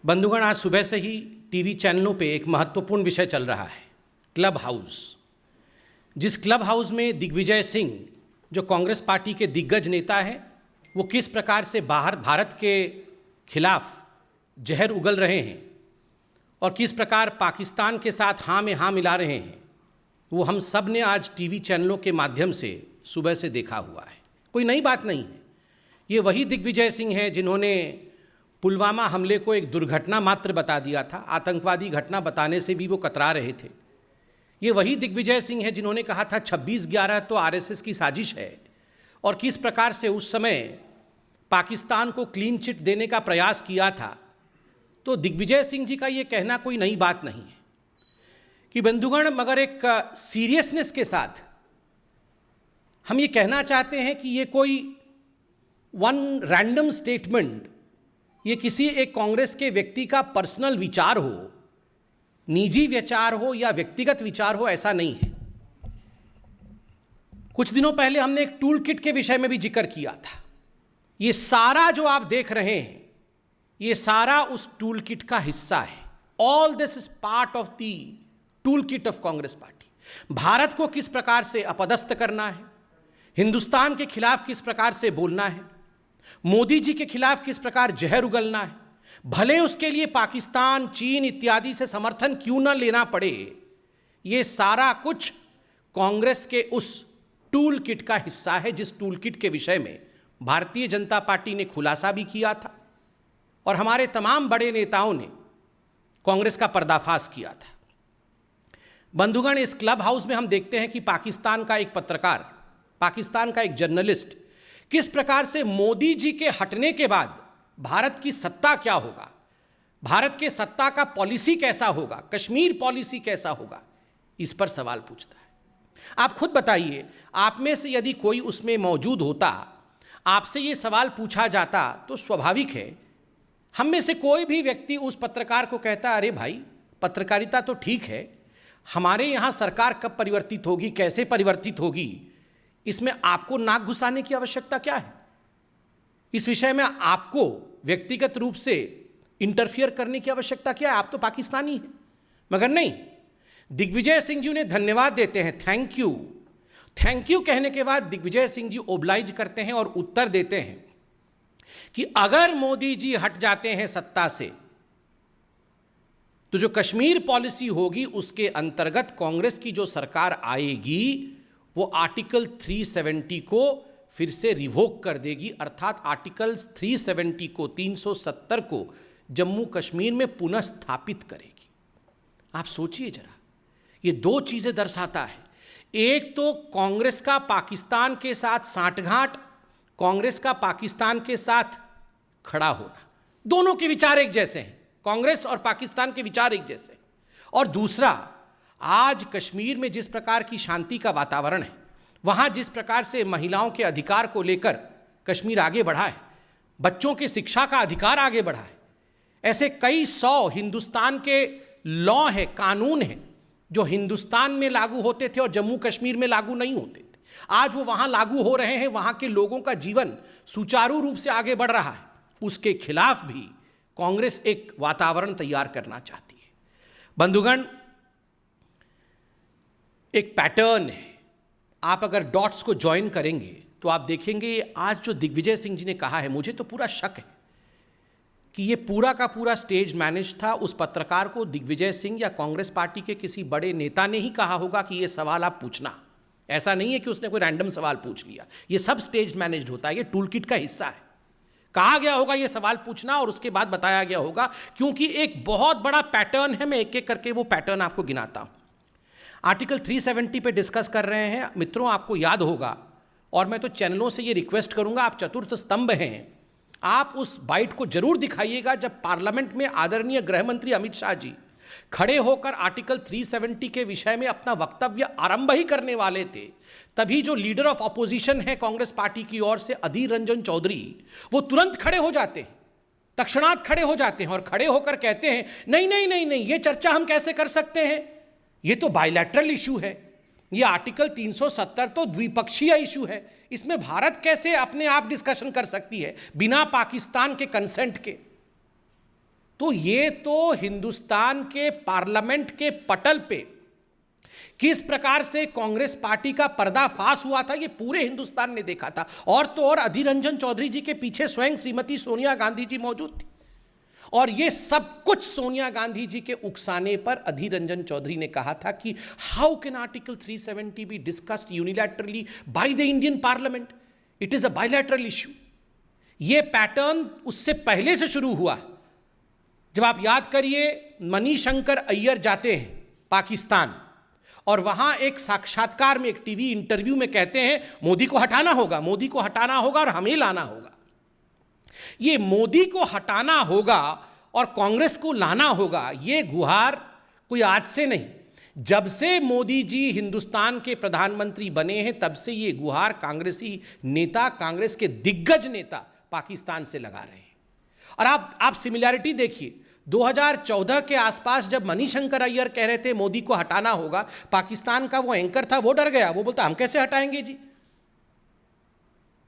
बंधुगण, आज सुबह से ही टीवी चैनलों पे एक महत्वपूर्ण विषय चल रहा है, क्लब हाउस। जिस क्लब हाउस में दिग्विजय सिंह, जो कांग्रेस पार्टी के दिग्गज नेता हैं, वो किस प्रकार से बाहर भारत के खिलाफ जहर उगल रहे हैं और किस प्रकार पाकिस्तान के साथ हाँ में हाँ मिला रहे हैं, वो हम सब ने आज टीवी चैनलों के माध्यम से सुबह से देखा हुआ है। कोई नई बात नहीं है। ये वही दिग्विजय सिंह हैं जिन्होंने पुलवामा हमले को एक दुर्घटना मात्र बता दिया था। आतंकवादी घटना बताने से भी वो कतरा रहे थे। ये वही दिग्विजय सिंह हैं जिन्होंने कहा था 26/11 तो आरएसएस की साजिश है, और किस प्रकार से उस समय पाकिस्तान को क्लीन चिट देने का प्रयास किया था। तो दिग्विजय सिंह जी का ये कहना कोई नई बात नहीं है कि बंधुगण, मगर एक सीरियसनेस के साथ हम ये कहना चाहते हैं कि ये कोई वन रैंडम स्टेटमेंट, ये किसी एक कांग्रेस के व्यक्ति का पर्सनल विचार हो, निजी विचार हो या व्यक्तिगत विचार हो, ऐसा नहीं है। कुछ दिनों पहले हमने एक टूल किट के विषय में भी जिक्र किया था। ये सारा जो आप देख रहे हैं, ये सारा उस टूल किट का हिस्सा है। All this is part of the tool kit of Congress party. Bharat को किस प्रकार से अपदस्थ करना है, हिंदुस्तान के खिलाफ किस प्रकार से बोलना है, मोदी जी के खिलाफ किस प्रकार जहर उगलना है, भले उसके लिए पाकिस्तान, चीन इत्यादि से समर्थन क्यों न लेना पड़े, ये सारा कुछ कांग्रेस के उस टूल किट का हिस्सा है, जिस टूल किट के विषय में भारतीय जनता पार्टी ने खुलासा भी किया था और हमारे तमाम बड़े नेताओं ने कांग्रेस का पर्दाफाश किया था। बंधुगण, इस क्लब हाउस में हम देखते हैं कि पाकिस्तान का एक पत्रकार, पाकिस्तान का एक जर्नलिस्ट किस प्रकार से मोदी जी के हटने के बाद भारत की सत्ता क्या होगा, भारत के सत्ता का पॉलिसी कैसा होगा, कश्मीर पॉलिसी कैसा होगा, इस पर सवाल पूछता है। आप खुद बताइए, आप में से यदि कोई उसमें मौजूद होता, आपसे ये सवाल पूछा जाता, तो स्वाभाविक है हम में से कोई भी व्यक्ति उस पत्रकार को कहता, अरे भाई, पत्रकारिता तो ठीक है, हमारे यहाँ सरकार कब परिवर्तित होगी, कैसे परिवर्तित होगी, इसमें आपको नाक घुसाने की आवश्यकता क्या है? इस विषय में आपको व्यक्तिगत रूप से इंटरफियर करने की आवश्यकता क्या है? आप तो पाकिस्तानी हैं। मगर नहीं, दिग्विजय सिंह जी उन्हें धन्यवाद देते हैं, थैंक यू। थैंक यू कहने के बाद दिग्विजय सिंह जी ओब्लाइज करते हैं और उत्तर देते हैं कि अगर मोदी जी हट जाते हैं सत्ता से, तो जो कश्मीर पॉलिसी होगी उसके अंतर्गत कांग्रेस की जो सरकार आएगी, वो आर्टिकल 370 को फिर से रिवोक कर देगी, अर्थात आर्टिकल 370 को, 370 को जम्मू कश्मीर में पुनः स्थापित करेगी। आप सोचिए जरा, ये दो चीजें दर्शाता है। एक तो कांग्रेस का पाकिस्तान के साथ सांठगांठ, कांग्रेस का पाकिस्तान के साथ खड़ा होना, दोनों के विचार एक जैसे हैं, कांग्रेस और पाकिस्तान के विचार एक जैसे हैं। और दूसरा, आज कश्मीर में जिस प्रकार की शांति का वातावरण है, वहां जिस प्रकार से महिलाओं के अधिकार को लेकर कश्मीर आगे बढ़ा है, बच्चों की शिक्षा का अधिकार आगे बढ़ा है, ऐसे कई सौ हिंदुस्तान के लॉ है, कानून है, जो हिंदुस्तान में लागू होते थे और जम्मू कश्मीर में लागू नहीं होते थे, आज वो वहां लागू हो रहे हैं, वहां के लोगों का जीवन सुचारू रूप से आगे बढ़ रहा है। उसके खिलाफ भी कांग्रेस एक वातावरण तैयार करना चाहती है। बंधुगण, एक पैटर्न है, आप अगर डॉट्स को ज्वाइन करेंगे तो आप देखेंगे आज जो दिग्विजय सिंह जी ने कहा है, मुझे तो पूरा शक है कि ये पूरा का पूरा स्टेज मैनेज था। उस पत्रकार को दिग्विजय सिंह या कांग्रेस पार्टी के किसी बड़े नेता ने ही कहा होगा कि ये सवाल आप पूछना। ऐसा नहीं है कि उसने कोई रैंडम सवाल पूछ लिया, ये सब स्टेज मैनेज होता है, ये टूल किट का हिस्सा है। कहा गया होगा ये सवाल पूछना और उसके बाद बताया गया होगा, क्योंकि एक बहुत बड़ा पैटर्न है। मैं एक एक करके वो पैटर्न आपको गिनाता हूं। आर्टिकल 370 पे डिस्कस कर रहे हैं मित्रों, आपको याद होगा, और मैं तो चैनलों से ये रिक्वेस्ट करूंगा, आप चतुर्थ स्तंभ हैं, आप उस बाइट को जरूर दिखाइएगा जब पार्लियामेंट में आदरणीय गृह मंत्री अमित शाह जी खड़े होकर आर्टिकल 370 के विषय में अपना वक्तव्य आरंभ ही करने वाले थे, तभी जो लीडर ऑफ अपोजिशन है कांग्रेस पार्टी की ओर से, अधीर रंजन चौधरी, वो तुरंत खड़े हो जाते हैं, तत्क्षणात खड़े हो जाते हैं और खड़े होकर कहते हैं, नहीं नहीं नहीं नहीं, ये चर्चा हम कैसे कर सकते हैं, ये तो बायलैटरल इशू है, ये आर्टिकल 370 तो द्विपक्षीय इशू है, इसमें भारत कैसे अपने आप डिस्कशन कर सकती है बिना पाकिस्तान के कंसेंट के। तो ये तो हिंदुस्तान के पार्लियामेंट के पटल पे किस प्रकार से कांग्रेस पार्टी का पर्दाफाश हुआ था, ये पूरे हिंदुस्तान ने देखा था। और तो और अधीर रंजन चौधरी जी के पीछे स्वयं श्रीमती सोनिया गांधी जी मौजूद थी, और ये सब कुछ सोनिया गांधी जी के उकसाने पर अधीर रंजन चौधरी ने कहा था कि how can article 370 be discussed unilaterally by the Indian parliament, it is a bilateral issue. ये पैटर्न उससे पहले से शुरू हुआ। जब आप याद करिए, मणिशंकर अय्यर जाते हैं पाकिस्तान और वहां एक साक्षात्कार में, एक टीवी इंटरव्यू में कहते हैं मोदी को हटाना होगा, मोदी को हटाना होगा और हमें लाना होगा। ये मोदी को हटाना होगा और कांग्रेस को लाना होगा, ये गुहार कोई आज से नहीं, जब से मोदी जी हिंदुस्तान के प्रधानमंत्री बने हैं तब से ये गुहार कांग्रेसी नेता, कांग्रेस के दिग्गज नेता पाकिस्तान से लगा रहे हैं। और आप सिमिलैरिटी देखिए, 2014 के आसपास जब मणिशंकर अय्यर कह रहे थे मोदी को हटाना होगा, पाकिस्तान का वो एंकर था, वो डर गया, वो बोलता हम कैसे हटाएंगे जी।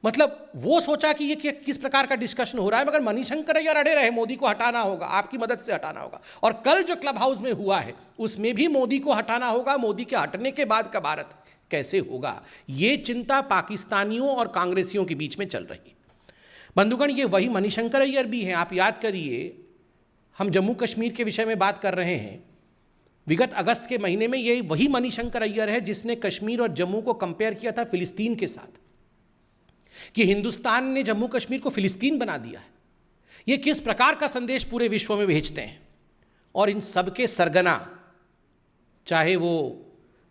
मतलब वो सोचा कि ये किस प्रकार का डिस्कशन हो रहा है, मगर मणिशंकर अय्यर अड़े रहे मोदी को हटाना होगा, आपकी मदद से हटाना होगा। और कल जो क्लब हाउस में हुआ है उसमें भी मोदी को हटाना होगा, मोदी के हटने के बाद का भारत कैसे होगा, ये चिंता पाकिस्तानियों और कांग्रेसियों के बीच में चल रही है। बंधुगण, ये वही मणिशंकर अय्यर भी हैं। आप याद करिए, हम जम्मू कश्मीर के विषय में बात कर रहे हैं, विगत अगस्त के महीने में ये वही मणिशंकर अय्यर है जिसने कश्मीर और जम्मू को कंपेयर किया था फिलिस्तीन के साथ, कि हिंदुस्तान ने जम्मू कश्मीर को फिलिस्तीन बना दिया है। ये किस प्रकार का संदेश पूरे विश्व में भेजते हैं। और इन सब के सरगना, चाहे वो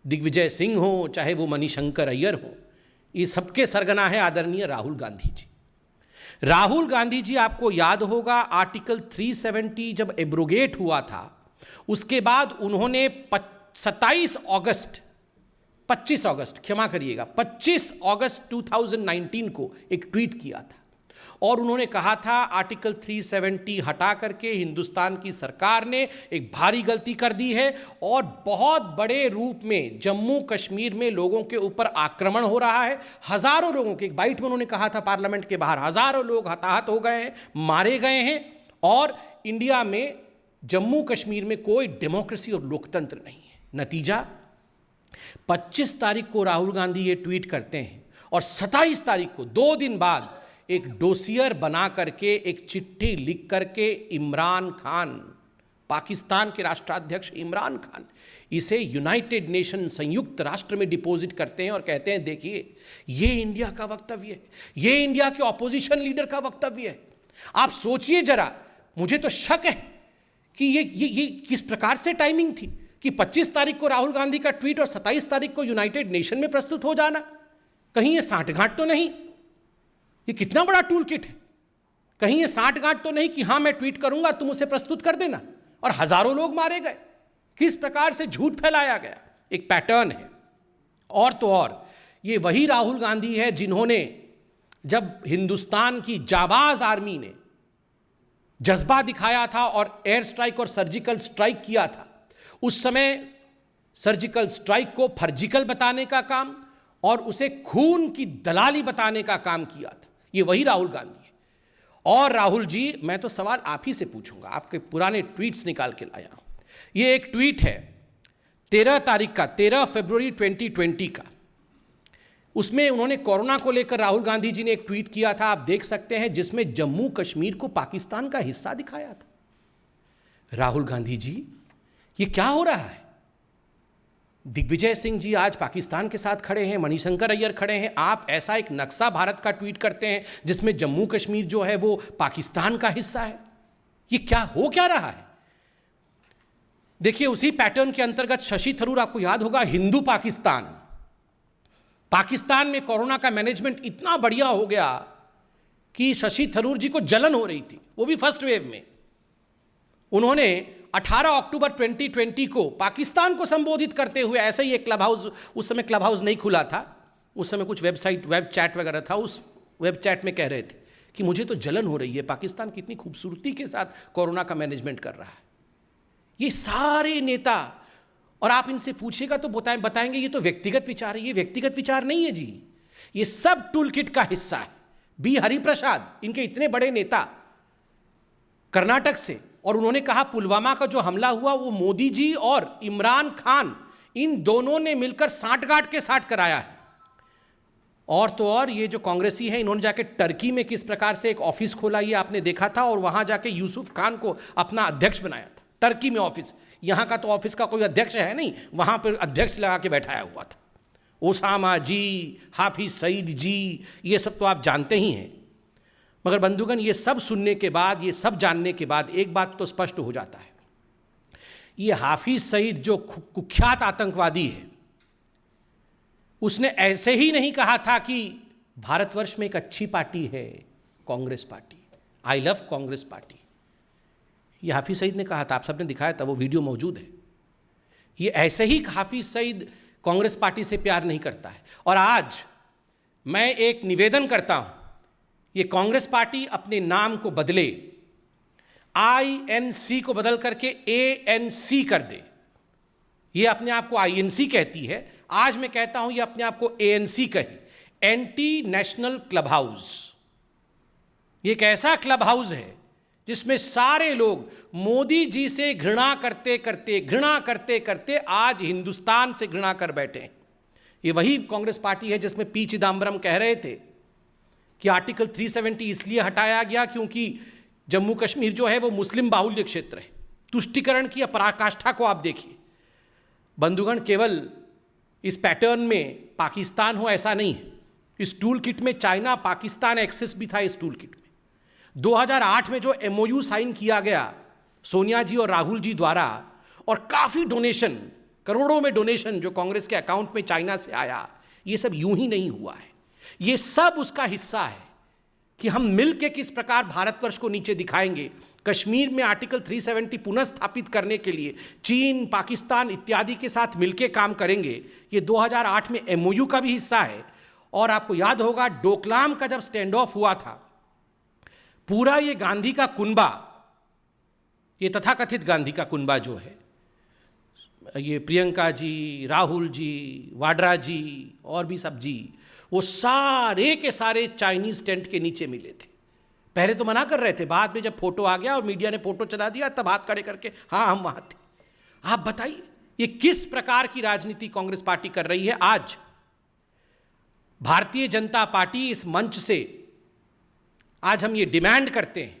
दिग्विजय सिंह हो, चाहे वो मणिशंकर अय्यर हो, ये सबके सरगना है आदरणीय राहुल गांधी जी। राहुल गांधी जी, आपको याद होगा, आर्टिकल 370 जब एब्रोगेट हुआ था, उसके बाद उन्होंने 25 अगस्त 2019 को एक ट्वीट किया था और उन्होंने कहा था आर्टिकल 370 हटा करके हिंदुस्तान की सरकार ने एक भारी गलती कर दी है और बहुत बड़े रूप में जम्मू कश्मीर में लोगों के ऊपर आक्रमण हो रहा है। हजारों लोगों के, एक बाइट में उन्होंने कहा था पार्लियामेंट के बाहर, हजारों लोग हताहत हो गए हैं, मारे गए हैं, और इंडिया में जम्मू कश्मीर में कोई डेमोक्रेसी और लोकतंत्र नहीं है। नतीजा, 25 तारीख को राहुल गांधी ये ट्वीट करते हैं और 27 तारीख को, 2 दिन बाद, एक डोसियर बना करके, एक चिट्ठी लिख करके इमरान खान, पाकिस्तान के राष्ट्राध्यक्ष इमरान खान, इसे यूनाइटेड नेशन, संयुक्त राष्ट्र में डिपॉजिट करते हैं और कहते हैं देखिए ये इंडिया का वक्तव्य है, ये इंडिया के ऑपोजिशन लीडर का वक्तव्य है। आप सोचिए जरा, मुझे तो शक है कि ये किस प्रकार से टाइमिंग थी कि 25 तारीख को राहुल गांधी का ट्वीट और 27 तारीख को यूनाइटेड नेशन में प्रस्तुत हो जाना। कहीं ये सांठगांठ तो नहीं? ये कितना बड़ा टूल किट है। कहीं ये सांठगांठ तो नहीं कि हां मैं ट्वीट करूंगा तुम उसे प्रस्तुत कर देना, और हजारों लोग मारे गए। किस प्रकार से झूठ फैलाया गया, एक पैटर्न है। और तो और ये वही राहुल गांधी है जिन्होंने, जब हिंदुस्तान की जाबाज आर्मी ने जज्बा दिखाया था और एयर स्ट्राइक और सर्जिकल स्ट्राइक किया था, उस समय सर्जिकल स्ट्राइक को फर्जिकल बताने का काम और उसे खून की दलाली बताने का काम किया था। ये वही राहुल गांधी है। और राहुल जी, मैं तो सवाल आप ही से पूछूंगा, आपके पुराने ट्वीट्स निकाल के लाया हूं। ये एक ट्वीट है 13 तारीख का, 13 फरवरी 2020 का। उसमें उन्होंने कोरोना को लेकर राहुल गांधी जी ने एक ट्वीट किया था, आप देख सकते हैं, जिसमें जम्मू कश्मीर को पाकिस्तान का हिस्सा दिखाया था। राहुल गांधी जी, ये क्या हो रहा है? दिग्विजय सिंह जी आज पाकिस्तान के साथ खड़े हैं, मणिशंकर अय्यर खड़े हैं, आप ऐसा एक नक्शा भारत का ट्वीट करते हैं जिसमें जम्मू कश्मीर जो है वो पाकिस्तान का हिस्सा है। ये क्या हो क्या रहा है? देखिए, उसी पैटर्न के अंतर्गत शशि थरूर, आपको याद होगा, हिंदू पाकिस्तान में कोरोना का मैनेजमेंट इतना बढ़िया हो गया कि शशि थरूर जी को जलन हो रही थी, वो भी फर्स्ट वेव में। उन्होंने 18 अक्टूबर 2020 को पाकिस्तान को संबोधित करते हुए ऐसे ही एक क्लब हाउस, उस समय क्लब हाउस नहीं खुला था, उस समय कुछ वेबसाइट, वेब चैट वगैरह था, उस वेब चैट में कह रहे थे कि मुझे तो जलन हो रही है, पाकिस्तान कितनी खूबसूरती के साथ कोरोना का मैनेजमेंट कर रहा है। ये सारे नेता, और आप इनसे पूछिएगा तो बताएंगे ये तो व्यक्तिगत विचार है। ये व्यक्तिगत विचार नहीं है जी, ये सब टूल किट का हिस्सा है। बी हरिप्रसाद, इनके इतने बड़े नेता कर्नाटक से और उन्होंने कहा पुलवामा का जो हमला हुआ वो मोदी जी और इमरान खान इन दोनों ने मिलकर साठगांठ के साथ कराया है। और तो और ये जो कांग्रेसी हैं, इन्होंने जाके टर्की में किस प्रकार से एक ऑफिस खोला ये आपने देखा था, और वहां जाके यूसुफ खान को अपना अध्यक्ष बनाया था। टर्की में ऑफिस, यहां का तो ऑफिस का कोई अध्यक्ष है नहीं, वहां पर अध्यक्ष लगा के बैठाया हुआ था। ओसामा जी, हाफिज सईद जी, ये सब तो आप जानते ही हैं। मगर बंधुगण, ये सब सुनने के बाद, ये सब जानने के बाद एक बात तो स्पष्ट हो जाता है, ये हाफिज सईद जो कुख्यात आतंकवादी है, उसने ऐसे ही नहीं कहा था कि भारतवर्ष में एक अच्छी पार्टी है Congress party, I love Congress party. ये हाफिज सईद ने कहा था, आप सबने दिखाया था, वो वीडियो मौजूद है। ये ऐसे ही हाफिज सईद कांग्रेस पार्टी से प्यार नहीं करता है। और आज मैं एक निवेदन करता हूं, ये कांग्रेस पार्टी अपने नाम को बदले, INC को बदल करके ANC कर दे। ये अपने आप को INC कहती है, आज मैं कहता हूं ये अपने आप को ANC कहे, एंटी नेशनल क्लब हाउस। ये एक ऐसा क्लब हाउस है जिसमें सारे लोग मोदी जी से घृणा करते करते आज हिंदुस्तान से घृणा कर बैठे हैं। ये वही कांग्रेस पार्टी है जिसमें पी चिदम्बरम कह रहे थे कि आर्टिकल 370 इसलिए हटाया गया क्योंकि जम्मू कश्मीर जो है वो मुस्लिम बाहुल्य क्षेत्र है। तुष्टिकरण की पराकाष्ठा को आप देखिए बंधुगण, केवल इस पैटर्न में पाकिस्तान हो ऐसा नहीं है। इस टूल किट में चाइना पाकिस्तान एक्सेस भी था। इस टूल किट में 2008 में जो MOU साइन किया गया सोनिया जी और राहुल जी द्वारा, और काफ़ी डोनेशन, करोड़ों में डोनेशन जो कांग्रेस के अकाउंट में चाइना से आया, ये सब यूं ही नहीं हुआ है। ये सब उसका हिस्सा है कि हम मिल के किस प्रकार भारतवर्ष को नीचे दिखाएंगे। कश्मीर में आर्टिकल 370 पुनः स्थापित करने के लिए चीन, पाकिस्तान इत्यादि के साथ मिलकर काम करेंगे। ये 2008 में MOU का भी हिस्सा है। और आपको याद होगा डोकलाम का जब स्टैंड ऑफ हुआ था, पूरा ये गांधी का कुनबा, ये तथाकथित गांधी का कुनबा जो है, ये प्रियंका जी, राहुल जी, वाड्रा जी और भी सब जी, वो सारे के सारे चाइनीज टेंट के नीचे मिले थे। पहले तो मना कर रहे थे, बाद में जब फोटो आ गया और मीडिया ने फोटो चला दिया तब हाथ खड़े करके हाँ हम वहां थे। आप बताइए ये किस प्रकार की राजनीति कांग्रेस पार्टी कर रही है। आज भारतीय जनता पार्टी इस मंच से आज हम ये डिमांड करते हैं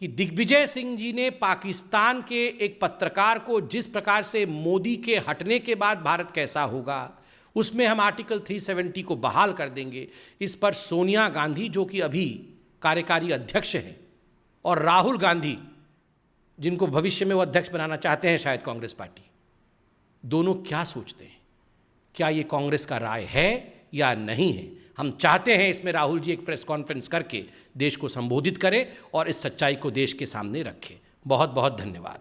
कि दिग्विजय सिंह जी ने पाकिस्तान के एक पत्रकार को जिस प्रकार से मोदी के हटने के बाद भारत कैसा होगा, उसमें हम आर्टिकल 370 को बहाल कर देंगे। इस पर सोनिया गांधी जो कि अभी कार्यकारी अध्यक्ष हैं, और राहुल गांधी जिनको भविष्य में वो अध्यक्ष बनाना चाहते हैं शायद कांग्रेस पार्टी, दोनों क्या सोचते हैं? क्या ये कांग्रेस का राय है या नहीं है? हम चाहते हैं इसमें राहुल जी एक प्रेस कॉन्फ्रेंस करके देश को संबोधित करें और इस सच्चाई को देश के सामने रखें। बहुत बहुत धन्यवाद।